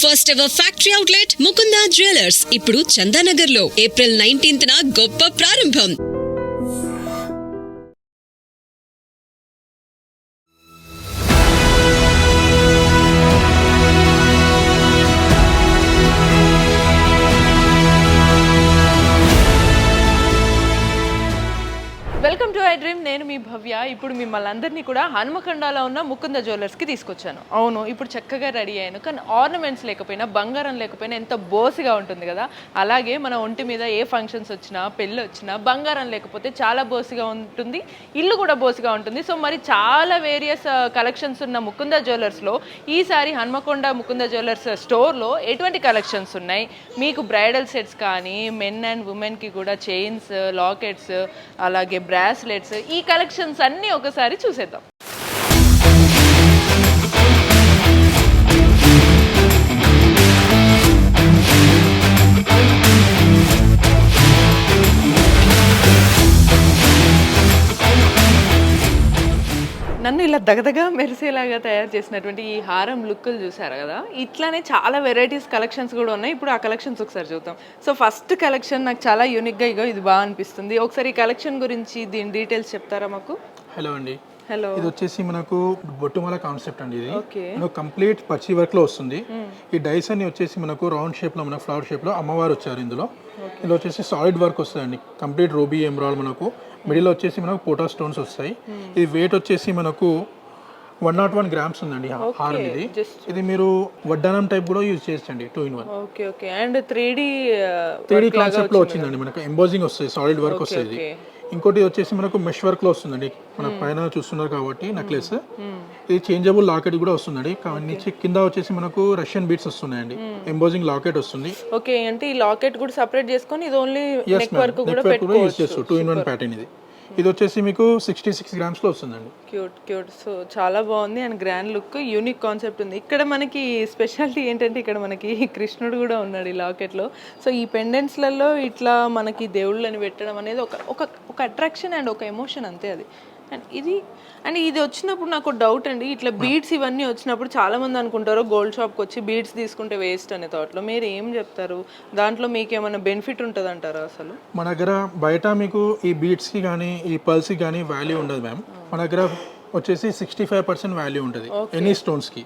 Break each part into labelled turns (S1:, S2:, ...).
S1: First ever factory outlet Mukunda jewellers ఇప్పుడు చందానగర్ లో April 19న గొప్ప ప్రారంభం.
S2: Welcome to I dream. నేను మీ భవ్య. ఇప్పుడు మిమ్మల్ని అందరినీ కూడా హనుమకొండలో ఉన్న ముకుంద జ్యువెలర్స్కి తీసుకొచ్చాను. అవును, ఇప్పుడు చక్కగా రెడీ అయ్యాను, కానీ ఆర్నమెంట్స్ లేకపోయినా, బంగారం లేకపోయినా ఎంత బోసిగా ఉంటుంది కదా. అలాగే మన ఒంటి మీద ఏ ఫంక్షన్స్ వచ్చినా, పెళ్ళి వచ్చినా బంగారం లేకపోతే చాలా బోసిగా ఉంటుంది, ఇల్లు కూడా బోసిగా ఉంటుంది. సో మరి చాలా వేరియస్ కలెక్షన్స్ ఉన్న ముకుంద జ్యువెలర్స్లో ఈసారి హనుమకొండ ముకుంద జ్యువెలర్స్ స్టోర్లో ఎటువంటి కలెక్షన్స్ ఉన్నాయి, మీకు బ్రైడల్ సెట్స్ కానీ మెన్ అండ్ ఉమెన్కి కూడా చైన్స్, లాకెట్స్, అలాగే బ్రాస్లెట్స్, ఈ కలెక్షన్స్ అన్నీ ఒకసారి చూసేద్దాం. నన్ను ఇలా దగదగా మెరిసేలాగా తయారు చేసినటువంటి ఈ హారం లుక్లు చూసారు కదా, ఇట్లానే చాలా వెరైటీస్ కలెక్షన్స్ కూడా ఉన్నాయి. ఇప్పుడు ఆ కలెక్షన్స్ ఒకసారి చూద్దాం. సో ఫస్ట్ కలెక్షన్ నాకు చాలా యూనిక్గా ఇది బాగా అనిపిస్తుంది. ఒకసారి ఈ కలెక్షన్ గురించి దీని డీటెయిల్స్ చెప్తారా మాకు?
S3: హలో అండి.
S2: హలో.
S3: ఇది వచ్చేసి మనకు బొట్టుమాల కాన్సెప్ట్ అండి. ఇది మనకు కంప్లీట్ పచ్చి వర్క్ లో వస్తుంది. ఈ డైస్ అన్ని వచ్చేసి మనకు రౌండ్ షేప్ లో, మన ఫ్లవర్ షేప్ లో అమ్మవారు వచ్చారు. ఇందులో వచ్చేసి సాలిడ్ వర్క్ వస్తుందండి. కంప్లీట్ రూబీ ఎమరాల్డ్, మనకు మిడిల్ వచ్చేసి మనకు పోటా స్టోన్స్ వస్తాయి. ఇది వెయిట్ వచ్చేసి మనకు 101 గ్రామ్స్ ఉందండి హారం. ఇది మీరు వడ్డానం టైప్ కూడా యూజ్ చేయొచ్చండి, 2-in-1.
S2: Okay okay. And 3D
S3: concept లో వచ్చిందండి. మనకు ఎంబోజింగ్ వస్తుంది, సాలిడ్ వర్క్ వస్తుంది. ఇంకోటి వచ్చేసి మనకు మెష్ వర్క్ లో వస్తుందండి. మన పైన చూస్తున్నారు కాబట్టి నెక్లెస్, ఇది చేంజబుల్ లాకెట్ కూడా వస్తుందండి. కింద వచ్చేసి మనకు రష్యన్ బీట్స్ వస్తున్నాయండి. ఎంబోజింగ్ లాకెట్ వస్తుంది.
S2: ఓకే, అంటే ఈ లాకెట్ కూడా సెపరేట్ చేసుకొని ఇది ఓన్లీ నెక్ వర్క్ కూడా
S3: యూజ్ చేస్తారు. 2-in-1 ప్యాటర్న్ ఇది. ఇది వచ్చేసి మీకు 66 గ్రామ్స్ లో వస్తుందండి.
S2: Cute cute. సో చాలా బాగుంది and grand look, unique concept ఉంది. ఇక్కడ మనకి స్పెషాలిటీ ఏంటంటే ఇక్కడ మనకి కృష్ణుడు కూడా ఉన్నాడు ఈ లాకెట్లో. సో ఈ పెండెంట్స్లలో ఇట్లా మనకి దేవుళ్ళని పెట్టడం అనేది ఒక అట్రాక్షన్ అండ్ ఒక ఎమోషన్ అంతే అది. అండ్ ఇది వచ్చినప్పుడు నాకు డౌట్ అండి, ఇట్లా బీడ్స్ ఇవన్నీ వచ్చినప్పుడు చాలా మంది అనుకుంటారు గోల్డ్ షాప్కి వచ్చి బీడ్స్ తీసుకుంటే వేస్ట్ అనే థాట్లో. మీరు ఏం చెప్తారు? దాంట్లో మీకు ఏమైనా బెనిఫిట్ ఉంటుంది అంటారా? అసలు
S3: మన దగ్గర బయట మీకు ఈ బీడ్స్కి కానీ ఈ పల్స్కి కానీ వాల్యూ ఉండదు మ్యామ్. మన దగ్గర వచ్చేసి 65% వాల్యూ ఉంటుంది ఎనీ స్టోన్స్కి.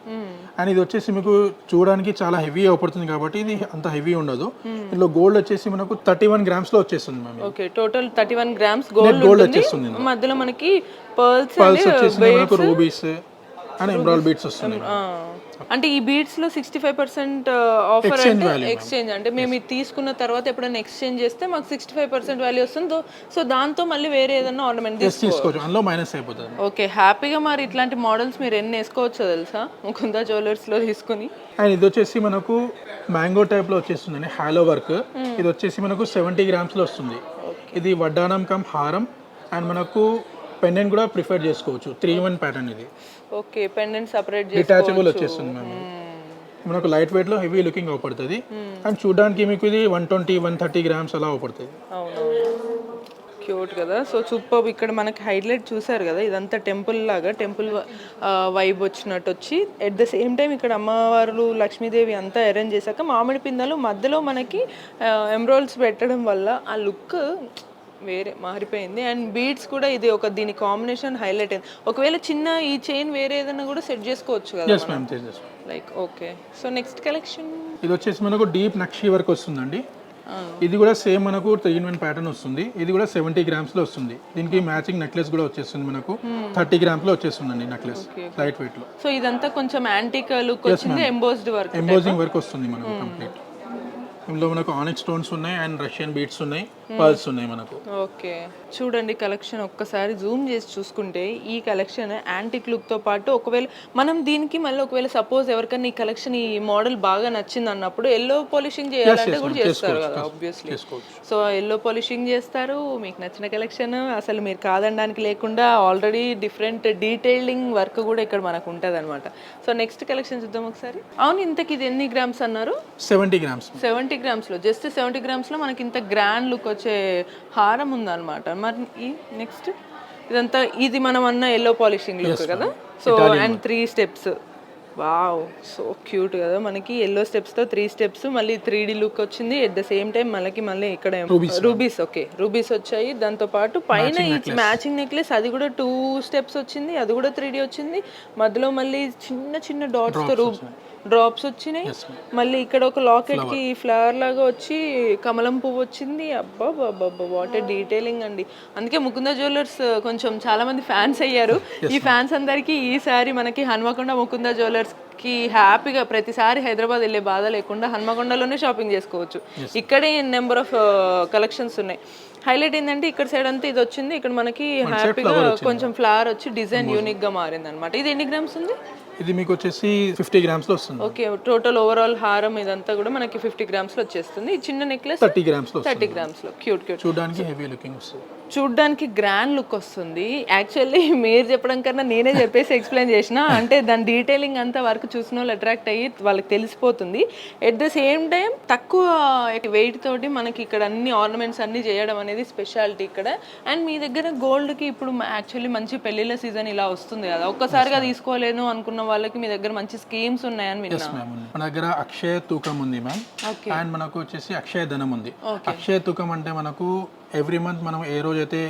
S3: అండ్ ఇది వచ్చేసి మీకు చూడడానికి చాలా హెవీ అవుపడుతుంది కాబట్టి ఇది అంత హెవీ ఉండదు. ఇందులో గోల్డ్ వచ్చేసి మనకు 31 గ్రామ్స్ లో వచ్చేస్తుంది ma'am.
S2: Okay, total 31 grams gold వచ్చేస్తుంది. మధ్యలో మనకి పర్ల్స్
S3: వచ్చేసి మనకు రూబీస్ అండ్ ఎమరాల్డ్ బీడ్స్ వస్తున్నాయి.
S2: అంటే ఈ బీడ్స్ లో 65% ఆఫర్ అంటే ఎక్స్చేంజ్, అంటే మేము ఇది తీసుకున్న తర్వాత ఎప్పుడైనా ఎక్స్చేంజ్ చేస్తే మాకు 65% వాల్యూ వస్తుంది. సో దాంతో మళ్ళీ వేరే ఏదైనా ఆర్నమెంట్
S3: తీసుకోవచ్చు, అందులో మైనస్ అయిపోతుంది.
S2: ఓకే, హ్యాపీగా మరి ఇట్లాంటి మోడల్స్ మీరు ఎన్ని వేసుకోవచ్చో తెలుసా ముకుంద జ్యువెలర్స్ లో తీసుకుని.
S3: అండ్ ఇది వచ్చేసి మనకు మ్యాంగో టైప్ లో వచ్చేస్తుందండి, హాలో వర్క్. ఇది వచ్చేసి మనకు 70 గ్రామ్స్ లో వస్తుంది. ఇది వడ్డానం కమ్ హారం అండ్ మనకు పెండెంట్ కూడా ప్రిఫర్ చేసుకోవచ్చు. 3-in-1 ప్యాటర్న్ ఇది.
S2: ఓకే, పెండెంట్ సెపరేట్
S3: డిటాచబుల్ వచ్చేస్తుంది మ్యామ్. మనకు లైట్ వెయిట్ లో హెవీ లుకింగ్ అవుపడుతుంది. అండ్ చూడడానికి మీకు ఇది 120-130 గ్రామ్స్ అలా అవుపడుతుంది.
S2: క్యూట్ కదా. So super. ఇక్కడ మనకి హైలైట్ చూసారు కదా, ఇదంతా టెంపుల్ లాగా, టెంపుల్ వైబ్ వచ్చినట్టు వచ్చి ఎట్ ద సేమ్ టైం ఇక్కడ అమ్మవారు లక్ష్మీదేవి అంతా అరేంజ్ చేశాక మామిడి పిందెలు మధ్యలో మనకి ఎమరాల్డ్స్ పెట్టడం వల్ల ఆ లుక్ వేరే మారిపోయింది. అండ్ బీడ్స్ కూడా ఇది ఒక దీని కాంబినేషన్ హైలైట్ అయింది. ఒకవేళ చిన్న ఈ చైన్ వేరే ఏదైనా కూడా సెట్ చేసుకోవచ్చు కదా like. Okay, so next collection
S3: ఇది వచ్చేసి మనకు డీప్ నక్షి వర్క్ వస్తుందండి. ఇది కూడా సేమ్ మనకు 3-in-1 ప్యాటర్న్ వస్తుంది. ఇది కూడా 70 గ్రామ్స్ లో వస్తుంది. దీనికి మ్యాచింగ్ నెక్లెస్ కూడా వచ్చేస్తుంది. మనకు 30 గ్రామ్స్ లో వచ్చేస్తుందండి నెక్లెస్, లైట్ వెయిట్ లో.
S2: సో ఇదంతా కొంచెం యాంటిక్ లుక్ వచ్చింది,
S3: ఎంబోజింగ్ వర్క్ వస్తుంది మనకు కంప్లీట్. ఇందులో మనకు ఆనిక్ స్టోన్స్ ఉన్నాయి అండ్ రష్యన్ బీడ్స్ ఉన్నాయి, పర్ల్స్ ఉన్నాయి మనకు.
S2: ఓకే, చూడండి కలెక్షన్ ఒక్కసారి జూమ్ చేసి చూసుకుంటే ఈ కలెక్షన్ యాంటిక్ లుక్ తో పాటు ఒకవేళ మనం దీనికి మళ్ళీ ఒకవేళ సపోజ్ ఎవరికైనా ఈ కలెక్షన్ ఈ మోడల్ బాగా నచ్చింది అన్నప్పుడు ఎల్లో పాలిషింగ్ చేయాలంటే కూడా చేస్తారు కదా ఆబ్వియస్లీ. సో ఎల్లో పాలిషింగ్ చేస్తారు. మీకు నచ్చిన కలెక్షన్ అసలు మీరు కాదనడానికి లేకుండా ఆల్రెడీ డిఫరెంట్ డీటెయిలింగ్ వర్క్ కూడా ఇక్కడ మనకు ఉంటుంది అనమాట. సో నెక్స్ట్ కలెక్షన్ చూద్దాం ఒకసారి. అవును, ఇంతకి ఇది ఎన్ని గ్రామ్స్ అన్నారు?
S3: 70 గ్రామ్స్.
S2: 70 గ్రామ్స్ లో, జస్ట్ 70 గ్రామ్స్ లో మనకి ఇంత గ్రాండ్ లుక్ వచ్చే హారం ఉందన్నమాట. మరి ఈ నెక్స్ట్ ఇదంతా ఇది మనం అన్న ఎల్లో పాలిషింగ్ లుక్ కదా. So and 3 steps wow, so cute కదా. మనకి ఎల్లో స్టెప్స్ తో 3 స్టెప్స్, మళ్ళీ 3D లుక్ వచ్చింది. ఎట్ ద సేమ్ టైం మళ్ళీ ఇక్కడ రూబీస్, ఓకే రూబీస్ వచ్చాయి. దాంతో పాటు పైన మ్యాచింగ్ నెక్లెస్, అది కూడా 2 స్టెప్స్ వచ్చింది, అది కూడా 3D వచ్చింది. మధ్యలో మళ్ళీ చిన్న చిన్న డాట్స్ తో డ్రాప్స్ వచ్చినాయి. మళ్ళీ ఇక్కడ ఒక లాకెట్ కి ఫ్లవర్ లాగా వచ్చి కమలం పువ్వు వచ్చింది. అబ్బా బాబా, వాట్ డీటెయిలింగ్ అండి. అందుకే ముకుంద జ్యువెలర్స్ కొంచెం చాలా మంది ఫ్యాన్స్ అయ్యారు. ఈ ఫ్యాన్స్ అందరికీ ఈసారి మనకి హన్మకొండ ముకుంద జ్యువెలర్స్ కి హ్యాపీగా ప్రతిసారి హైదరాబాద్ వెళ్ళే బాధ లేకుండా హన్మకొండలోనే షాపింగ్ చేసుకోవచ్చు. ఇక్కడే నెంబర్ ఆఫ్ కలెక్షన్స్ ఉన్నాయి. హైలైట్ ఏంటంటే ఇక్కడ సైడ్ అంతా ఇది వచ్చింది, ఇక్కడ మనకి హ్యాపీగా కొంచెం ఫ్లవర్ వచ్చి డిజైన్ యూనిక్ గా మారింది అనమాట. ఇది ఎన్ని గ్రామ్స్ ఉంది?
S3: ఇది మీకు వచ్చేసి 50 గ్రామ్స్ లో వస్తుంది.
S2: ఓకే, టోటల్ ఓవరాల్ హారం ఇదంతా కూడా మనకి 50 గ్రామ్స్ లో వచ్చేస్తుంది. ఈ చిన్న నెక్లెస్
S3: 30 గ్రామ్స్ లో
S2: 30 గ్రామ్స్ లో క్యూట్
S3: చూడడానికి హెవీ లుకింగ్ వస్తుంది,
S2: చూడ్డానికి గ్రాండ్ లుక్ వస్తుంది. యాక్చువల్లీ మీరు చెప్పడం కన్నా నేనే చెప్పేసి ఎక్స్ప్లెయిన్ చేసిన, అంటే దాని డీటెయిలింగ్ అంతా వరకు చూసిన వాళ్ళు అట్రాక్ట్ అయ్యి వాళ్ళకి తెలిసిపోతుంది. ఎట్ ద సేమ్ టైం తక్కువ వెయిట్ తోటి మనకి ఇక్కడ అన్ని ఆర్నమెంట్స్ అన్ని చేయడం అనేది స్పెషాలిటీ ఇక్కడ. అండ్ మీ దగ్గర గోల్డ్కి ఇప్పుడు యాక్చువల్లీ మంచి పెళ్లిళ్ళ సీజన్ ఇలా వస్తుంది కదా, ఒక్కసారిగా తీసుకోలేను అనుకున్న వాళ్ళకి మీ దగ్గర మంచి స్కీమ్స్ ఉన్నాయని విన్నా.
S3: మన దగ్గర అక్షయ తూకం ఉంది మ్యామ్, అండ్ మనకు వచ్చేసి అక్షయ ధనం ఉంది. అక్షయ తూకం అంటే మనకు ఎవ్రీ మంత్ మనం ఏ రోజైతే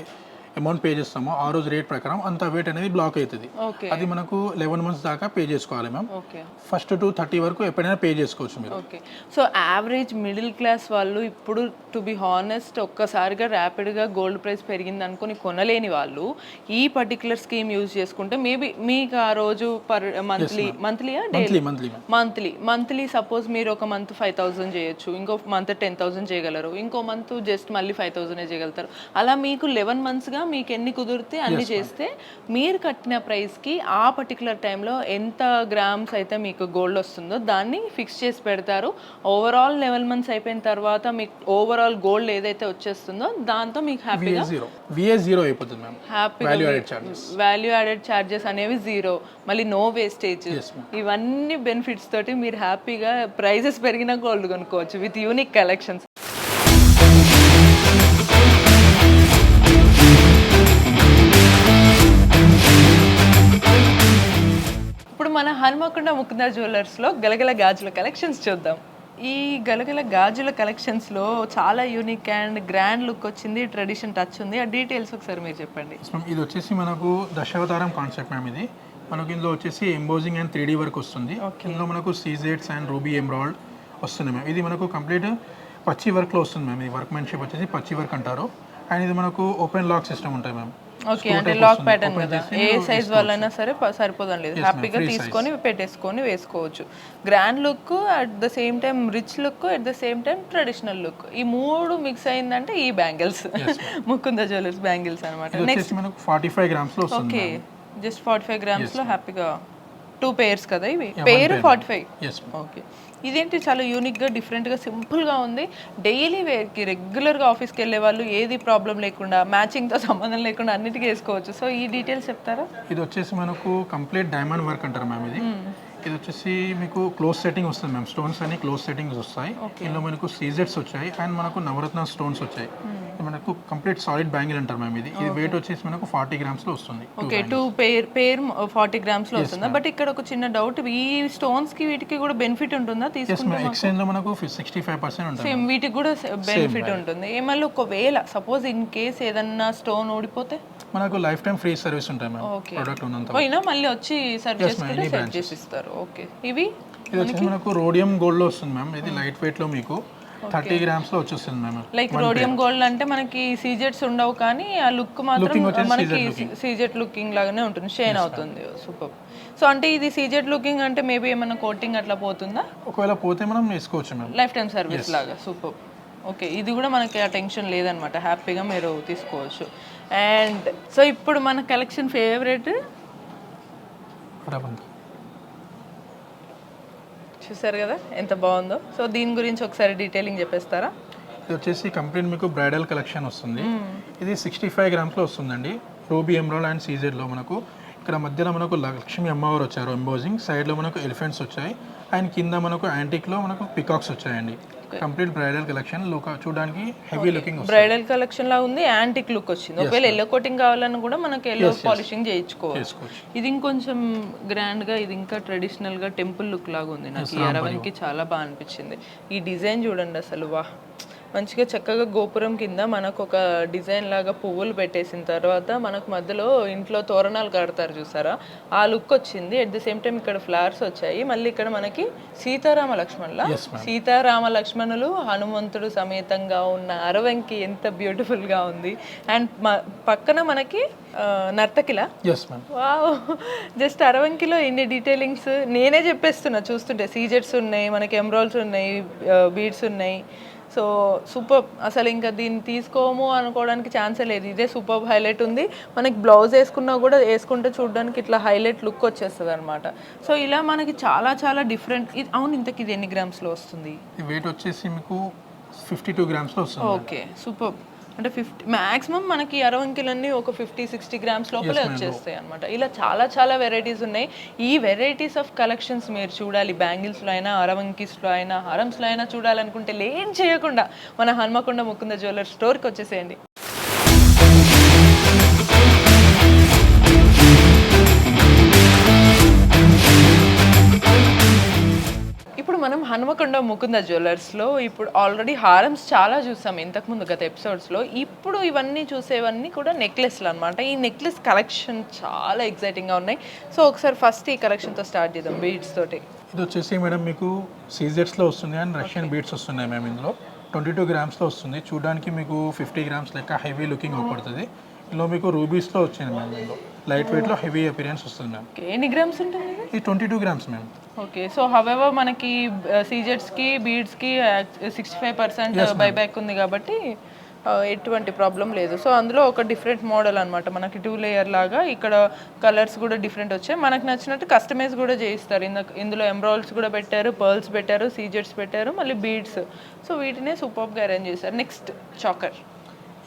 S3: అమౌంట్ పే చేస్తామో ఆ రోజు రేట్ ప్రకారం అంత వెయిట్ అనేది బ్లాక్ అవుతుంది. అది మనకు 11 months దాకా పే చేసుకోవాలి మ్యామ్. ఫస్ట్ టు 30 వరకు ఎప్పుడైనా పే చేసుకోవచ్చు మీరు.
S2: Okay, so average middle class వాళ్ళు ఇప్పుడు టు బి హానెస్ట్ ఒక్కసారిగా ర్యాపిడ్గా గోల్డ్ ప్రైస్ పెరిగింది అనుకుని కొనలేని వాళ్ళు ఈ పర్టికులర్ స్కీమ్ యూజ్ చేసుకుంటే మేబీ మీకు ఆ రోజు పర్ మంత్లీ సపోజ్ మీరు ఒక మంత్ 5,000 చేయొచ్చు, ఇంకో మంత్ 10,000 చేయగలరు, ఇంకో మంత్ జస్ట్ మళ్ళీ 5,000 చేయగలుగుతారు. అలా మీకు 11 monthsగా మీకు ఎన్ని కుదిరితే అన్ని చేస్తే మీరు కట్టిన ప్రైస్కి ఆ పర్టికులర్ టైంలో ఎంత గ్రామ్స్ అయితే మీకు గోల్డ్ వస్తుందో దాన్ని ఫిక్స్ చేసి పెడతారు. ఓవరాల్ 11 months అయిపోయిన తర్వాత మీకు ఓవరాల్ గోల్డ్ ఏదైతే వచ్చేస్తుందో దాంతో మీకు హ్యాపీగా వాల్యూ యాడెడ్ ఛార్జెస్ అనేవి 0, మళ్ళీ నో వేస్టేజ్, ఇవన్నీ బెనిఫిట్స్ తోటి మీరు హ్యాపీగా ప్రైజెస్ పెరిగిన గోల్డ్ కొనుక్కోవచ్చు విత్ యూనిక్ కలెక్షన్స్. ఇప్పుడు మన హన్మకొండ ముకుంద జ్యువెలర్స్లో గలగల గాజుల కలెక్షన్స్ చూద్దాం. ఈ గలగల గాజుల కలెక్షన్స్లో చాలా యూనిక్ అండ్ గ్రాండ్ లుక్ వచ్చింది, ట్రెడిషన్ టచ్ ఉంది. ఆ డీటెయిల్స్ ఒకసారి మీరు చెప్పండి.
S3: ఇది వచ్చేసి మనకు దశావతారం కాన్సెప్ట్ మ్యామ్. ఇది మనకి ఇందులో వచ్చేసి ఎంబోజింగ్ అండ్ 3D వర్క్ వస్తుంది. ఇందులో మనకు సీజెడ్స్ అండ్ రూబీ ఎమరాల్డ్ వస్తుంది మ్యామ్. ఇది మనకు కంప్లీట్ పచ్చి వర్క్లో వస్తుంది మ్యామ్. ఇది వర్క్మెన్షిప్ వచ్చేసి పచ్చి వర్క్ అంటారు. అండ్ ఇది మనకు ఓపెన్ లాక్ సిస్టమ్ ఉంటాయి మ్యామ్.
S2: ఓకే, అంటే లాక్ ప్యాటర్న్ కదా, ఏ సైజ్ వాళ్ళైనా సరే సరిపోదని లేదు, హ్యాపీగా తీసుకొని పెట్టేసుకొని వేసుకోవచ్చు. Grand look, at the same time rich look, at the same time traditional look, ఈ మూడు మిక్స్ అయిందంటే ఈ బ్యాంగిల్స్ ముకుంద జ్యువెలర్స్ బ్యాంగిల్స్ అనమాట.
S3: నెక్స్ట్ మనకు 45 గ్రామ్స్ లో వస్తుంది.
S2: ఓకే, జస్ట్ 45 గ్రామ్స్ లో హ్యాపీగా 2 pairs కదా, ఇవి పేరు 45. ఓకే, ఇదేంటి చాలా యూనిక్గా డిఫరెంట్గా సింపుల్గా ఉంది. డైలీ వేర్కి రెగ్యులర్గా ఆఫీస్కి వెళ్ళే వాళ్ళు ఏది ప్రాబ్లం లేకుండా మ్యాచింగ్తో సంబంధం లేకుండా అన్నిటికీ వేసుకోవచ్చు. సో ఈ డీటెయిల్స్ చెప్తారా?
S3: ఇది వచ్చేసి మనకు కంప్లీట్ డైమండ్ వర్క్ అంటారు మ్యామ్. ఇది వచ్చేసి మీకు క్లోజ్ సెట్టింగ్ వస్తుంది మ్యామ్. స్టోన్స్ అన్ని క్లోజ్ సెట్టింగ్స్ వస్తాయి. ఇందులో మనకు సీజెడ్స్ వచ్చాయి అండ్ మనకు నవరత్న స్టోన్స్ వచ్చాయి. మనకు కంప్లీట్ సాలిడ్ బ్యాంగిల్ అంటారు మ్యామ్. ఇది వెయిట్ వచ్చేసి మనకు 40 గ్రామ్స్ లో వస్తుంది.
S2: ఓకే, 2 pair 40 grams లో వస్తుందా? బట్ ఇక్కడ ఒక చిన్న డౌట్, ఈ స్టోన్స్ కి వీటికి కూడా బెనిఫిట్ ఉంటుందా తీసుకుంటే?
S3: ఎక్స్చేంజ్ లో మనకు 65% ఉంటుంది.
S2: సేమ్ వీటికి కూడా బెనిఫిట్ ఉంటుంది. ఏమన్నా ఒకవేళ సపోజ్ ఇన్ కేస్ ఏదన్నా స్టోన్ ఓడిపోతే
S3: మనకు లైఫ్ టైం ఫ్రీ సర్వీస్ ఉంటాయి మ్యామ్. ప్రొడక్ట్ ఉన్నంత
S2: పోయినా మళ్ళీ వచ్చి సర్వీస్ చేసుకుంటే సెట్ చేసి ఇస్తారు. ఓకే, ఇది
S3: వచ్చేసి మనకు రోడియం గోల్డ్ లో వస్తుంది మ్యామ్. ఇది లైట్ వెయిట్ లో మీకు 30 గ్రామ్స్ లో వచ్చేస్తుంది మ్యామ్.
S2: లైక్ రోడియం గోల్డ్ అంటే మనకి సీజెట్స్ ఉండవు కానీ ఆ లుక్ మాత్రం మనకి సీజెట్ లుకింగ్ లాగానే ఉంటుంది, షైన్ అవుతుంది. సూపర్. సో అంటే ఇది సీజెట్ లుకింగ్ అంటే మేబీ ఏమైనా కోటింగ్ అట్లా పోతుందా?
S3: ఒకవేళ పోతే మనం వేసుకోవచ్చు మ్యామ్,
S2: లైఫ్ టైం సర్వీస్ లాగా. సూపర్. ఓకే, ఇది కూడా మనకి ఆ టెన్షన్ లేదనమాట, హ్యాపీగా మీరు తీసుకోవచ్చు. అండ్ సో ఇప్పుడు మన కలెక్షన్ ఫేవరెట్ చూసారు కదా ఎంత బాగుందో. సో దీని గురించి ఒకసారి డీటెయిలింగ్ చెప్పేస్తారా?
S3: ఇది వచ్చేసి కంప్లీట్ మీకు బ్రైడల్ కలెక్షన్ వస్తుంది. ఇది 65 గ్రామ్స్ లో వస్తుందండి. రూబీ ఎమరాల్డ్ అండ్ సీజెడ్ లో మనకు ఇక్కడ మధ్యలో మనకు లక్ష్మీ అమ్మవారు వచ్చారు ఎంబోజింగ్, సైడ్లో మనకు ఎలిఫెంట్స్ వచ్చాయి అండ్ కింద మనకు యాంటిక్లో మనకు పికాక్స్ వచ్చాయండి. కంప్లీట్ బ్రైడల్ కలెక్షన్ చూడడానికి హెవీ లుకింగ్ వస్తుంది.
S2: బ్రైడల్ కలెక్షన్ లా ఉంది, యాంటిక్ లుక్ వచ్చింది. ఒకవేళ ఎల్లో కోటింగ్ కావాలన్నా కూడా మనకి ఎల్లో పాలిషింగ్ చేయించుకోవచ్చు. ఇది ఇంకొంచెం గ్రాండ్ గా, ఇది ఇంకా ట్రెడిషనల్ గా టెంపుల్ లుక్ లాగా ఉంది. నాకు ఈ అరవన్కి చాలా బాగా అనిపించింది. ఈ డిజైన్ చూడండి అసలు, వా మంచిగా చక్కగా గోపురం కింద మనకు ఒక డిజైన్ లాగా పువ్వులు పెట్టేసిన తర్వాత మనకు మధ్యలో ఇంట్లో తోరణాలు కడతారు చూసారా, ఆ లుక్ వచ్చింది. అట్ ది సేమ్ టైం ఇక్కడ ఫ్లవర్స్ వచ్చాయి. మళ్ళీ ఇక్కడ మనకి సీతారామ లక్ష్మణులు హనుమంతుడు సమేతంగా ఉన్న అరవంకి ఎంత బ్యూటిఫుల్ గా ఉంది. అండ్ పక్కన మనకి నర్తకిలా, వావ్, జస్ట్ అరవంకిలో ఇన్ని డీటెయిలింగ్స్ నేనే చెప్పేస్తున్నా చూస్తుంటే. సీజెట్స్ ఉన్నాయి, మనకి ఎమరాల్డ్స్ ఉన్నాయి, బీడ్స్ ఉన్నాయి. సో సూపర్, అసలు ఇంకా దీన్ని తీసుకోము అనుకోవడానికి ఛాన్సే లేదు. ఇదే సూపర్ హైలైట్ ఉంది. మనకి బ్లౌజ్ వేసుకున్నా కూడా వేసుకుంటే చూడడానికి ఇట్లా హైలైట్ లుక్ వచ్చేస్తుంది అనమాట. సో ఇలా మనకి చాలా చాలా డిఫరెంట్. అవును, ఇంతకి ఇది ఎన్ని గ్రామ్స్లో వస్తుంది?
S3: వెయిట్ వచ్చేసి మీకు 52 గ్రామ్స్లో వస్తుంది.
S2: Okay, super. అంటే 50 మ్యాక్సిమం మనకి అరవంకిలన్నీ ఒక 50-60 గ్రామ్స్ లోపలే వచ్చేస్తాయి అనమాట. ఇలా చాలా చాలా వెరైటీస్ ఉన్నాయి. ఈ వెరైటీస్ ఆఫ్ కలెక్షన్స్ మీరు చూడాలి, బ్యాంగిల్స్లో అయినా, అరవంకీస్లో అయినా, హారమ్స్లో అయినా చూడాలనుకుంటే లేట్ చేయకుండా మన హన్మకొండ ముకుంద జ్యువెలర్స్ స్టోర్కి వచ్చేసేయండి. ఇప్పుడు మనం హన్మకొండ ముకుంద జ్యువెలర్స్లో ఇప్పుడు ఆల్రెడీ హారమ్స్ చాలా చూసాం ఇంతకుముందు గత ఎపిసోడ్స్లో. ఇప్పుడు ఇవన్నీ చూసేవన్నీ కూడా నెక్లెస్లు అనమాట. ఈ నెక్లెస్ కలెక్షన్ చాలా ఎక్సైటింగ్గా ఉన్నాయి. సో ఒకసారి ఫస్ట్ ఈ కలెక్షన్తో స్టార్ట్ చేద్దాం, బీడ్స్ తోటి.
S3: ఇది వచ్చేసి మేడం మీకు సీజెట్స్లో వస్తుంది అండ్ రష్యన్ బీడ్స్ వస్తున్నాయి మేము. ఇందులో 22 గ్రామ్స్లో వస్తుంది. చూడడానికి మీకు 50 గ్రామ్స్ లెక్క హెవీ లుకింగ్ అవుపడుతుంది. ఇందులో మీకు రూబీస్లో వచ్చింది మ్యామ్. ఇందులో లైట్ వెయిట్లో హెవీ అపిరియన్స్ వస్తుంది మ్యామ్.
S2: ఎన్ని గ్రామ్స్ ఉంటుంది
S3: ఇది? 22 grams ma'am.
S2: Okay, so however మనకి సీజెట్స్కి, బీడ్స్కి 65% బైబ్యాక్ ఉంది కాబట్టి ఎటువంటి ప్రాబ్లం లేదు. సో అందులో ఒక డిఫరెంట్ మోడల్ అనమాట, మనకి 2 లేయర్ లాగా. ఇక్కడ కలర్స్ కూడా డిఫరెంట్ వచ్చాయి. మనకు నచ్చినట్టు కస్టమైజ్ కూడా చేయిస్తారు. ఇందులో ఎమరాల్డ్స్ కూడా పెట్టారు, పర్ల్స్ పెట్టారు, సీజెట్స్ పెట్టారు, మళ్ళీ బీడ్స్. సో వీటినే సూపర్గా అరేంజ్ చేశారు. Next choker.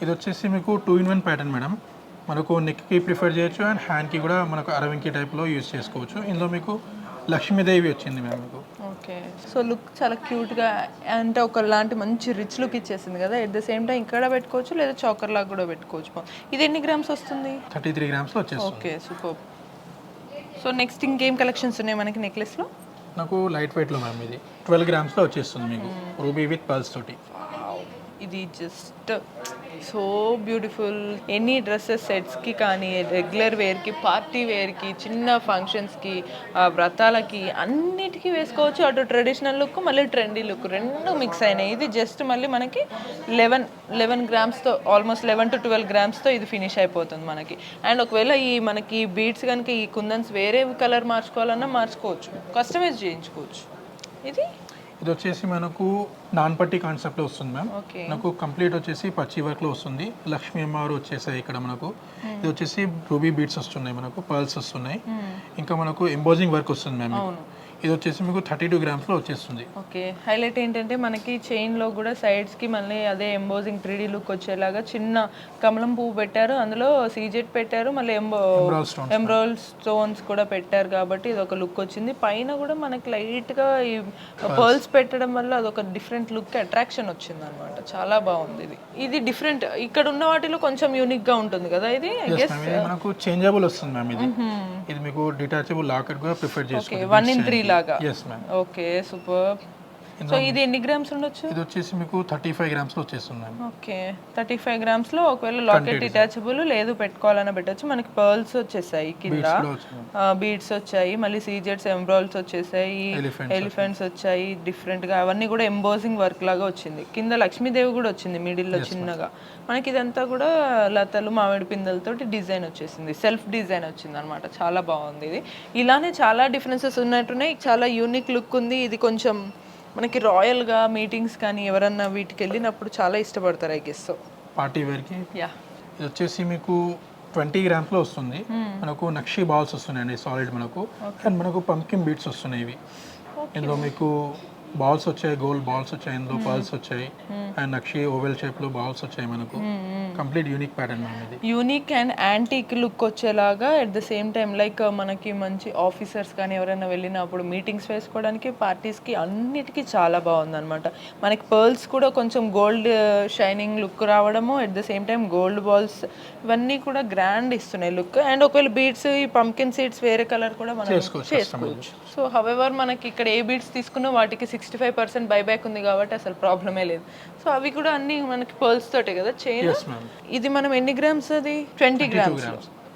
S3: ఇది వచ్చేసి మీకు 2-in-1 ప్యాటర్న్ మేడం. మనకు నెక్కి ప్రిఫర్ చేయొచ్చు అండ్ హ్యాండ్కి కూడా మనకు అరవంకి టైప్లో యూజ్ చేసుకోవచ్చు. ఇందులో మీకు లక్ష్మీదేవి వచ్చింది మ్యామ్ మీకు.
S2: ఓకే, సో లుక్ చాలా క్యూట్గా, అంటే ఒకలాంటి మంచి రిచ్ లుక్ ఇచ్చేసింది కదా. ఎట్ ద సేమ్ టైం ఇక్కడ పెట్టుకోవచ్చు, లేదా చాకర్ లాగా కూడా పెట్టుకోవచ్చు. ఇది ఎన్ని గ్రామ్స్ వస్తుంది?
S3: 33 గ్రామ్స్లో వచ్చేస్తుంది.
S2: Okay, super. సో నెక్స్ట్ ఇంకేం కలెక్షన్స్ ఉన్నాయి మనకి నెక్లెస్లో?
S3: నాకు లైట్ వెయిట్లో మ్యామ్ ఇది 12 గ్రామ్స్లో వచ్చేస్తుంది మీకు, రూబీ విత్ పర్ల్స్ తోటి.
S2: ఇది just so beautiful. Any dresses సెట్స్కి కానీ, రెగ్యులర్ వేర్కి, పార్టీ వేర్కి, చిన్న ఫంక్షన్స్కి, వ్రతాలకి అన్నిటికీ వేసుకోవచ్చు. అటు ట్రెడిషనల్ లుక్, మళ్ళీ ట్రెండీ లుక్ రెండు మిక్స్ అయినాయి. ఇది జస్ట్ మళ్ళీ మనకి 11 గ్రామ్స్తో, ఆల్మోస్ట్ 11 to 12 గ్రామ్స్తో ఇది ఫినిష్ అయిపోతుంది మనకి. అండ్ ఒకవేళ ఈ మనకి బీడ్స్ కనుక ఈ కుందన్స్ వేరే కలర్ మార్చుకోవాలన్నా మార్చుకోవచ్చు, కస్టమైజ్ చేయించుకోవచ్చు. ఇది
S3: వచ్చేసి మనకు నాన్ పట్టి కాన్సెప్ట్లో వస్తుంది మ్యామ్. మనకు కంప్లీట్ వచ్చేసి పచ్చి వర్క్లో వస్తుంది. లక్ష్మీ అమ్మవారు వచ్చేసాయి ఇక్కడ మనకు. ఇది వచ్చేసి రూబీ బీడ్స్ వస్తున్నాయి, మనకు పర్ల్స్ వస్తున్నాయి, ఇంకా మనకు ఎంబోజింగ్ వర్క్ వస్తుంది మ్యామ్. ఇది వచ్చేసి మీకు 32 గ్రామ్స్లో వచ్చేస్తుంది.
S2: ఓకే, హైలైట్ ఏంటంటే మనకి చైన్లో కూడా సైడ్స్కి మళ్ళీ అదే ఎంబోజింగ్ 3D లుక్ వచ్చేలాగా చిన్న కమలం పువ్వు పెట్టారు, అందులో సీజెట్ పెట్టారు, మళ్ళీ ఎమరాల్డ్ స్టోన్స్ కూడా పెట్టారు కాబట్టి ఇది ఒక లుక్ వచ్చింది. పైన కూడా మనకి లైట్గా ఈ పర్ల్స్ పెట్టడం వల్ల అదొక డిఫరెంట్ లుక్, అట్రాక్షన్ వచ్చింది అనమాట. చాలా బాగుంది. ఇది డిఫరెంట్, ఇక్కడ ఉన్న వాటిలో కొంచెం యూనిక్గా ఉంటుంది కదా ఇది.
S3: మనకు చేంజబుల్ వస్తుంది మ్యామ్. ఇది మీకు డిటాచబుల్ లాకెట్ కూడా ప్రిఫర్ చేసుకోవచ్చు,
S2: 1-in-3 లాగా.
S3: yes ma'am.
S2: Okay, super. So ఇది ఎన్ని గ్రామ్స్ ఉండొచ్చు?
S3: ఇది వచ్చేసి మీకు 35 గ్రామ్స్లో వచ్చేస్తుంది.
S2: ఓకే, 35 గ్రామ్స్లో ఒకవేళ లాకెట్ డిటాచబుల్ లేదు పెట్టుకోవాలన్నా పెట్టచ్చు. మనకి పర్ల్స్ వచ్చేసాయి, కింద బీడ్స్ వచ్చాయి, మళ్ళీ సీజెట్స్, ఎంబ్రాయిల్స్ వచ్చేసాయి, ఎలిఫెంట్స్ వచ్చాయి డిఫరెంట్గా. అవన్నీ కూడా ఎంబోజింగ్ వర్క్ లాగా వచ్చింది. కింద లక్ష్మీదేవి కూడా వచ్చింది మిడిల్లో చిన్నగా. మనకి ఇదంతా కూడా లతలు, మామిడి పిందెలతోటి డిజైన్ వచ్చేసింది, సెల్ఫ్ డిజైన్ వచ్చింది అనమాట. చాలా బాగుంది ఇది. ఇలానే చాలా డిఫరెన్సెస్ ఉన్నట్టున్నాయి, చాలా యూనిక్ లుక్ ఉంది. ఇది కొంచెం మనకి రాయల్గా మీటింగ్స్ కానీ ఎవరన్నా వీటికి వెళ్ళినప్పుడు చాలా ఇష్టపడతారు ఐ గెస్. సో
S3: పార్టీ వేర్కి
S2: యా.
S3: ఇది వచ్చేసి మీకు 20 గ్రామ్స్లో వస్తుంది. మనకు నక్షి బాల్స్ వస్తున్నాయండి సాలిడ్ మనకు. అండ్ మనకు పంకిన్ బీట్స్ వస్తున్నాయి ఇవి. ఇందులో మీకు బాల్స్ వచ్చాయి, గోల్డ్ బాల్స్ వచ్చాయి, ఇందులో పర్ల్స్ వచ్చాయి అండ్ నక్షి ఓవెల్ షేప్ లో బాల్స్ వచ్చాయి మనకు. కంప్లీట్ యూనిక్ ప్యాటర్న్ మ్యామ్ ఇది.
S2: యూనిక్ అండ్ యాంటీక్ లుక్ వచ్చేలాగా at the same time like మనకి మంచి ఆఫీసర్స్ కానీ ఎవరైనా వెళ్ళినప్పుడు మీటింగ్స్ వేసుకోవడానికి పార్టీస్కి అన్నిటికీ చాలా బాగుందన్నమాట. మనకి పర్ల్స్ కూడా కొంచెం గోల్డ్ షైనింగ్ లుక్ రావడము, at the same time gold balls ఇవన్నీ కూడా గ్రాండ్ ఇస్తున్నాయి లుక్. అండ్ ఒకవేళ బీడ్స్ ఈ పంకిన్ సీడ్స్ వేరే కలర్ కూడా మనం చేసుకోవచ్చు. సో హవెవర్ మనకి ఇక్కడ ఏ బీడ్స్ తీసుకున్నా వాటికి 65% బైబ్యాక్ ఉంది కాబట్టి అసలు ప్రాబ్లమే లేదు. సో అవి కూడా అన్ని మనకి పర్ల్స్ తోటే కదా చైన్. ఇది మనం ఎన్ని గ్రామ్స్ అది 20 గ్రామ్స్.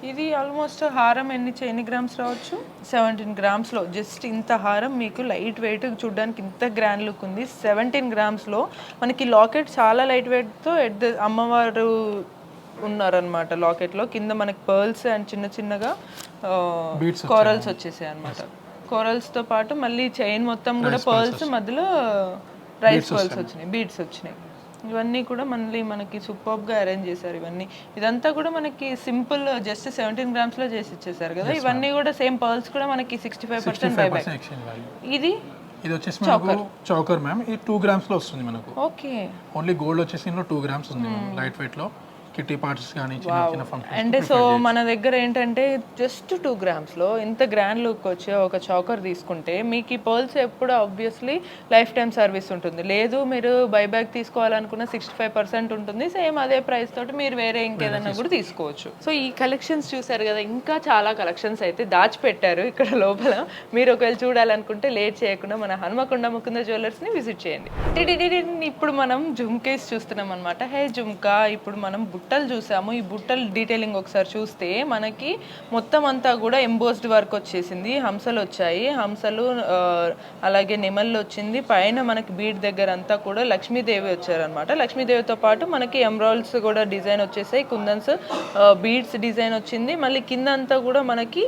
S2: ఇది ఆల్మోస్ట్ హారం ఎన్ని గ్రామ్స్ రావచ్చు 17 గ్రామ్స్లో. జస్ట్ ఇంత హారం మీకు లైట్ వెయిట్ చూడడానికి ఇంత గ్రాండ్ లుక్ ఉంది. 17 గ్రామ్స్లో మనకి లాకెట్ చాలా లైట్ వెయిట్తో అమ్మవారు ఉన్నారనమాట. లాకెట్లో కింద మనకి పర్ల్స్ అండ్ చిన్న చిన్నగా కోరల్స్ వచ్చేసాయి అనమాట. కోరల్స్తో పాటు మళ్ళీ చైన్ మొత్తం కూడా పర్ల్స్, మధ్యలో రైస్ పర్ల్స్ వచ్చినాయి, బీడ్స్ వచ్చినాయి. ఇవన్నీ కూడా మళ్ళీ మనకి సూపర్గా అరేంజ్ చేశారు. ఇదంతా కూడా మనకి సింపుల్ జస్ట్ 17 గ్రామ్స్లో చేసి ఇచ్చేసారు కదా. ఇవన్నీ కూడా సేమ్ పర్ల్స్ కూడా మనకి 65% బైబ్యాక్. ఇది
S3: వచ్చేసి మనకు చౌకర్ మ్యామ్. ఇది 2 గ్రామ్స్ లో వస్తుంది మనకు.
S2: ఓకే,
S3: ఓన్లీ గోల్డ్ వచ్చేసి ఇందులో 2 గ్రామ్స్ ఉంది లైట్ వెయిట్ లో. కిట్టి పార్టీస్ కానీ చిన్న చిన్న ఫంక్షన్స్.
S2: అంటే సో మన దగ్గర ఏంటంటే జస్ట్ 2 గ్రామ్స్లో ఇంత గ్రాండ్ లుక్ వచ్చే ఒక చౌకర్ తీసుకుంటే మీకు ఈ పర్ల్స్ ఎప్పుడు ఆబ్వియస్లీ లైఫ్ టైం సర్వీస్ ఉంటుంది. లేదు మీరు బైబ్యాక్ తీసుకోవాలనుకున్న 65% ఉంటుంది. సేమ్ అదే ప్రైస్ తోటి మీరు వేరే ఇంకేదన్నా కూడా తీసుకోవచ్చు. సో ఈ కలెక్షన్స్ చూసారు కదా, ఇంకా చాలా కలెక్షన్స్ అయితే దాచిపెట్టారు ఇక్కడ లోపల. మీరు ఒకవేళ చూడాలనుకుంటే లేట్ చేయకుండా మన హనుమకొండ ముకుంద జ్యువెలర్స్ని విజిట్ చేయండి. ఇప్పుడు మనం జుమ్కేస్ చూస్తున్నాం అనమాట. హే జుమ్కా, ఇప్పుడు మనం బుట్టలు చూసాము. ఈ బుట్టలు డీటెయిలింగ్ ఒకసారి చూస్తే మనకి మొత్తం అంతా కూడా ఎంబోస్డ్ వర్క్ వచ్చేసింది. హంసలు వచ్చాయి, హంసలు అలాగే నెమళ్ళు వచ్చింది. పైన మనకి బీడ్ దగ్గర అంతా కూడా లక్ష్మీదేవి వచ్చారనమాట. లక్ష్మీదేవితో పాటు మనకి ఎమరాల్డ్స్ కూడా డిజైన్ వచ్చేసాయి, కుందన్స్ బీడ్స్ డిజైన్ వచ్చింది. మళ్ళీ కింద అంతా కూడా మనకి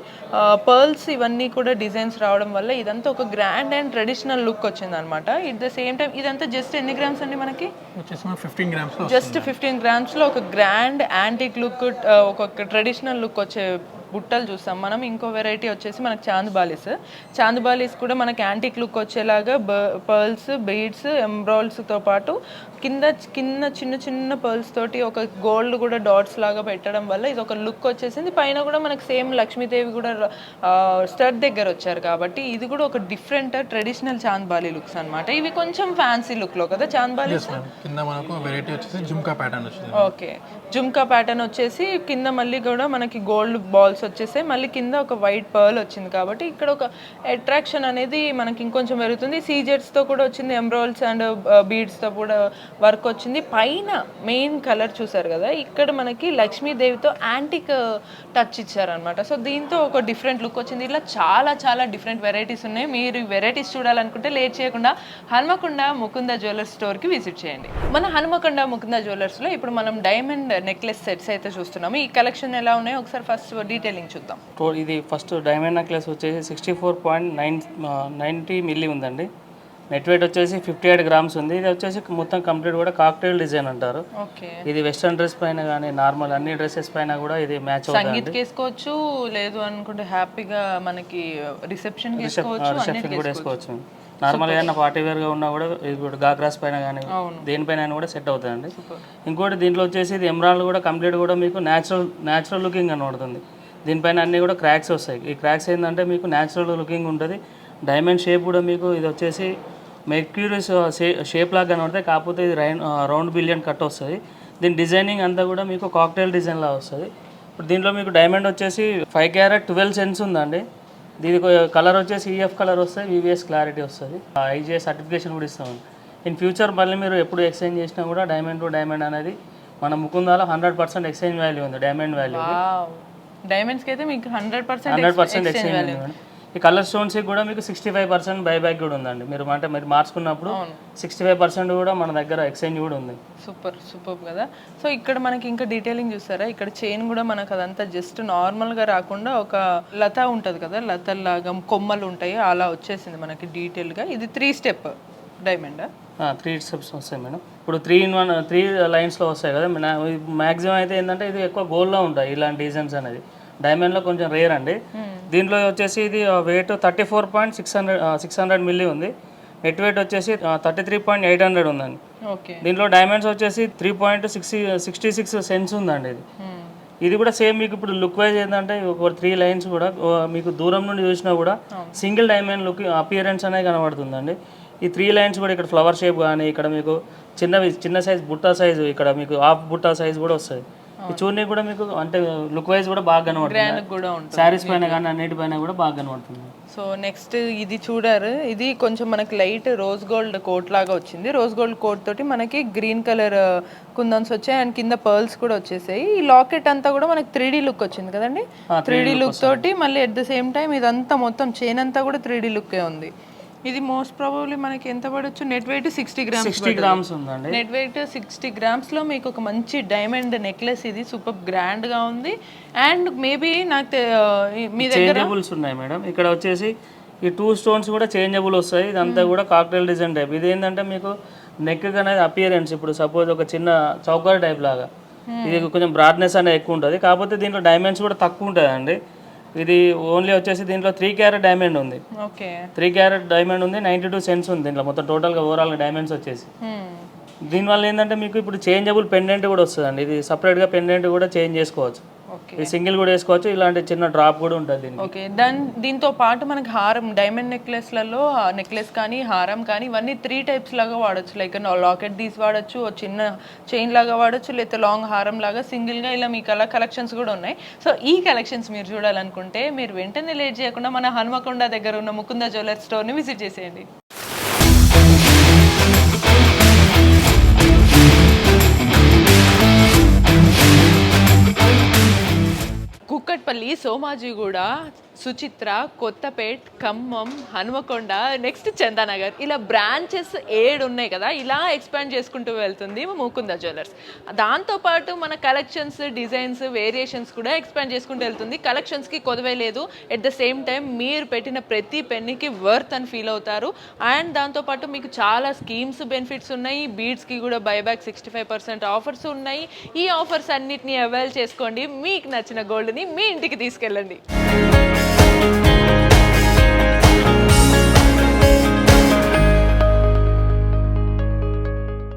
S2: పర్ల్స్ ఇవన్నీ కూడా డిజైన్స్ రావడం వల్ల ఇదంతా ఒక గ్రాండ్ అండ్ ట్రెడిషనల్ లుక్ వచ్చింది అనమాట. ఇట్ ద సేమ్ టైం ఇదంతా జస్ట్ ఎన్ని గ్రామ్స్ అండి మనకి? జస్ట్ 15 గ్రామ్స్లో ఒక గ్రాండ్ యాంటిక్ లుక్, ఒక ట్రెడిషనల్ లుక్ వచ్చే బుట్టలు చూస్తాం మనం. ఇంకో వెరైటీ వచ్చేసి మనకి చాందుబాలీస్ కూడా మనకి యాంటిక్ లుక్ వచ్చేలాగా పర్ల్స్, బీడ్స్, ఎంబ్రాయిడ్స్తో పాటు కింద చిన్న చిన్న పర్ల్స్ తోటి ఒక గోల్డ్ కూడా డాట్స్ లాగా పెట్టడం వల్ల ఇది ఒక లుక్ వచ్చేసింది. పైన కూడా మనకి సేమ్ లక్ష్మీదేవి కూడా స్టడ్ దగ్గర వచ్చారు కాబట్టి ఇది కూడా ఒక డిఫరెంట్ ట్రెడిషనల్ చాంద్బాలి లుక్స్ అనమాట. ఇవి కొంచెం ఫ్యాన్సీ లుక్ లో కదా చాంద్బాలి. ఓకే, జుమ్కా ప్యాటర్న్ వచ్చేసి కింద మళ్ళీ కూడా మనకి గోల్డ్ బాల్స్ వచ్చేసాయి. మళ్ళీ కింద ఒక వైట్ పర్ల్ వచ్చింది కాబట్టి ఇక్కడ ఒక అట్రాక్షన్ అనేది మనకి ఇంకొంచెం పెరుగుతుంది. సీజెట్స్తో కూడా వచ్చింది, ఎంబ్రాయిడ్స్ అండ్ బీడ్స్తో కూడా వర్క్ వచ్చింది. పైన మెయిన్ కలర్ చూసారు కదా, ఇక్కడ మనకి లక్ష్మీదేవితో యాంటిక్ టచ్ ఇచ్చారనమాట. సో దీంతో ఒక డిఫరెంట్ లుక్ వచ్చింది. ఇలా చాలా డిఫరెంట్ వెరైటీస్ ఉన్నాయి. మీరు వెరైటీస్ చూడాలనుకుంటే లేట్ చేయకుండా హన్మకొండ ముకుంద జ్యువెలర్స్ స్టోర్కి విజిట్ చేయండి. మన హన్మకొండ ముకుంద జ్యువెలర్స్లో ఇప్పుడు మనం డైమండ్ నెక్లెస్ సెట్స్ అయితే చూస్తున్నాము. ఈ కలెక్షన్ ఎలా ఉన్నాయో ఒకసారి ఫస్ట్ డీటెయిలింగ్ చూద్దాం.
S4: ఇది ఫస్ట్ డైమండ్ నెక్లెస్ వచ్చేసి 64.90 మిల్లీ ఉందండి. నెట్ వెయిట్ వచ్చేసి 58 గ్రామ్స్ ఉంది. ఇది వచ్చేసి మొత్తం కంప్లీట్ కూడా కాక్టైల్ డిజైన్ అంటారు. ఇది వెస్ట్రన్ డ్రెస్ పైన కానీ నార్మల్ అన్ని డ్రెస్సెస్ పైన కూడా ఇది మ్యాచ్ అవుతుంది.
S2: సంగీత్ వేసుకోవచ్చు, లేదు అనుకుంటే హ్యాపీగా మనకి రిసెప్షన్
S4: కూడా వేసుకోవచ్చు. నార్మల్ ఏదైనా పార్టీ వేర్గా ఉన్నా కూడా ఇది కూడా గాగ్రాస్ పైన కానీ దేనిపైన కూడా సెట్ అవుతుందండి. ఇంకోటి దీంట్లో వచ్చేసి ఇది ఎమరాల్డ్ కూడా కంప్లీట్ కూడా మీకు న్యాచురల్ లుకింగ్ కనబడుతుంది. దీనిపైన అన్నీ కూడా క్రాక్స్ వస్తాయి. ఈ క్రాక్స్ ఏంటంటే మీకు న్యాచురల్ లుకింగ్ ఉంటుంది. డైమండ్ షేప్ కూడా మీకు ఇది వచ్చేసి మెర్క్యూరీస్ షేప్ లాగా కనబడతాయి. కాకపోతే ఇది రౌండ్ బిలియన్ కట్ వస్తుంది. దీని డిజైనింగ్ అంతా కూడా మీకు కాక్టైల్ డిజైన్ లాగా వస్తుంది. ఇప్పుడు దీంట్లో మీకు డైమండ్ వచ్చేసి 5 క్యారెట్ 12 సెన్స్ ఉందండి. దీని కలర్ వచ్చేసి ఈఎఫ్ కలర్ వస్తుంది, వివిఎస్ క్లారిటీ వస్తుంది. ఐజిఐ సర్టిఫికేషన్ కూడా ఇస్తామండి. ఇన్ ఫ్యూచర్ మళ్ళీ మీరు ఎప్పుడు ఎక్స్చేంజ్ చేసినా కూడా డైమండ్ టు డైమండ్ అనేది మన ముకుందాలో 100% ఎక్స్చేంజ్ వాల్యూ ఉంది. డైమండ్ వాల్యూ
S2: డైమండ్స్కి అయితే మీకు
S4: 100% ఎక్స్చేంజ్ వాల్యూ. ఈ కలర్ స్టోన్స్కి కూడా మీకు 65% బైబ్యాక్ కూడా ఉందండి. మీరు మార్చుకున్నప్పుడు 65% కూడా మన దగ్గర ఎక్స్చేంజ్ కూడా ఉంది.
S2: సూపర్ కదా. సో ఇక్కడ మనకి ఇంకా డీటెయిలింగ్ చూస్తారా, ఇక్కడ చైన్ కూడా మనకు అదంతా జస్ట్ నార్మల్గా రాకుండా ఒక లత ఉంటుంది కదా, లతల్లాగా కొమ్మలు ఉంటాయి అలా వచ్చేసింది మనకి డీటెయిల్గా. ఇది 3 స్టెప్ డైమండ్.
S4: 3 స్టెప్స్ వస్తాయి మేడం. ఇప్పుడు 3 లైన్స్లో వస్తాయి కదా. మ్యాక్సిమం అయితే ఏంటంటే ఇది ఎక్కువ గోల్డ్లో ఉంటాయి ఇలాంటి డిజైన్స్ అనేది. డైమండ్లో కొంచెం రేర్ అండి. దీంట్లో వచ్చేసి ఇది వెయిట్ 34.600 మిల్లీ ఉంది. నెట్ వెయిట్ వచ్చేసి 33.800 ఉందండి.
S2: ఓకే.
S4: దీంట్లో డైమండ్స్ వచ్చేసి 3.66 సెన్స్ ఉందండి. ఇది కూడా సేమ్ మీకు ఇప్పుడు లుక్ వైజ్ ఏంటంటే ఒక 3 లైన్స్ కూడా మీకు దూరం నుండి చూసినా కూడా సింగిల్ డైమండ్ లుక్ అపియరెన్స్ అనేది కనబడుతుందండి. ఈ 3 లైన్స్ కూడా ఇక్కడ ఫ్లవర్ షేప్ కానీ ఇక్కడ మీకు చిన్న సైజ్ బుట్టా సైజు, ఇక్కడ మీకు హాఫ్ బుట్టా సైజ్ కూడా వస్తుంది. ఈ చూర్ని కూడా మీకు అంటే లుక్ వైజ్ కూడా బాగా కనబడుతుంది. శారీస్ పైన కానీ అన్నిటిపైన కూడా బాగా కనబడుతుంది.
S2: సో నెక్స్ట్ ఇది చూడారు, ఇది కొంచెం మనకి లైట్ రోజ్ గోల్డ్ కోట్ లాగా వచ్చింది. రోజ్ గోల్డ్ కోట్ తోటి మనకి గ్రీన్ కలర్ కుందన్స్ వచ్చాయి అండ్ కింద పర్ల్స్ కూడా వచ్చేసాయి. ఈ లాకెట్ అంతా కూడా మనకి 3D లుక్ వచ్చింది కదండి. 3D లుక్ తోటి మళ్ళీ అట్ ద సేమ్ టైం ఇదంతా మొత్తం చైన్ అంతా కూడా 3D లుక్కే ఉంది. ఇది మోస్ట్ ప్రాబబ్లీ మనకి ఎంత పడవచ్చు? నెట్ వెయిట్ 60 గ్రామ్స్
S4: ఉందండి.
S2: నెట్ వెయిట్ 60 గ్రామ్స్ లో మీకు ఒక మంచి డైమండ్ నెక్లెస్, ఇది సూపర్ గ్రాండ్ గా ఉంది. అండ్ మేబీ నాకు మీ దగ్గర
S4: చేంజబుల్స్ ఉన్నాయి మేడం. ఇక్కడ వచ్చేసి ఈ 2 స్టోన్స్ కూడా చేంజబుల్ వస్తాయి. ఇదంతా కూడా కాక్టైల్ డిజైన్ టైప్. ఇది ఏంటంటే మీకు నెక్ అనేది అపియరెన్స్ ఇప్పుడు సపోజ్ ఒక చిన్న చౌకర్ టైప్ లాగా, ఇది కొంచెం బ్రాడ్నెస్ అనేది ఎక్కువ ఉంటుంది. కాకపోతే దీంట్లో డైమండ్స్ కూడా తక్కువ ఉంటుందండి. ఇది ఓన్లీ వచ్చేసి దీంట్లో 3 క్యారెట్ డైమండ్ ఉంది.
S2: ఓకే.
S4: 3 క్యారెట్ డైమండ్ ఉంది, 92 సెన్స్ ఉంది దీంట్లో మొత్తం టోటల్గా ఓవరాల్గా డైమండ్స్ వచ్చేసి. దీనివల్ల ఏంటంటే మీకు ఇప్పుడు చేంజబుల్ పెండెంట్ కూడా వస్తుందండి. ఇది సపరేట్గా పెండెంట్ కూడా చేంజ్ చేసుకోవచ్చు. ఇది సింగిల్ కూడా వేసుకోవచ్చు, ఇలాంటి చిన్న డ్రాప్ కూడా ఉంటుంది దీనికి.
S2: ఓకే. దీంతో పాటు మనకి హారం, డైమండ్ నెక్లెస్లలో నెక్లెస్ కానీ హారం కానీ ఇవన్నీ 3 టైప్స్ లాగా వాడచ్చు. లైక్ లాకెట్ తీసి వాడచ్చు, చిన్న చైన్ లాగా వాడచ్చు, లేకపోతే లాంగ్ హారం లాగా సింగిల్గా, ఇలా మీకు అలా కలెక్షన్స్ కూడా ఉన్నాయి. సో ఈ కలెక్షన్స్ మీరు చూడాలనుకుంటే మీరు వెంటనే లేట్ చేయకుండా మన హన్మకొండ దగ్గర ఉన్న ముకుంద జ్యువెలర్స్ స్టోర్ని విజిట్ చేసేయండి. కుక్కట్పల్లి, సోమాజిగూడ, సుచిత్ర, కొత్తపేట్, ఖమ్మం, హనుమకొండ, నెక్స్ట్ చందానగర్, ఇలా బ్రాంచెస్ 7 ఉన్నాయి కదా. ఇలా ఎక్స్పాండ్ చేసుకుంటూ వెళ్తుంది ముకుంద జ్యువెలర్స్. దాంతోపాటు మన కలెక్షన్స్, డిజైన్స్, వేరియేషన్స్ కూడా ఎక్స్పాండ్ చేసుకుంటూ వెళ్తుంది. కలెక్షన్స్కి కొదవే లేదు. ఎట్ ద సేమ్ టైం మీరు పెట్టిన ప్రతి పెన్నుకి వర్త్ అని ఫీల్ అవుతారు. అండ్ దాంతోపాటు మీకు చాలా స్కీమ్స్, బెనిఫిట్స్ ఉన్నాయి. బీడ్స్కి కూడా బైబ్యాక్ 65% ఆఫర్స్ ఉన్నాయి. ఈ ఆఫర్స్ అన్నిటిని అవైల్ చేసుకోండి. మీకు నచ్చిన గోల్డ్ని మీ ఇంటికి తీసుకెళ్ళండి.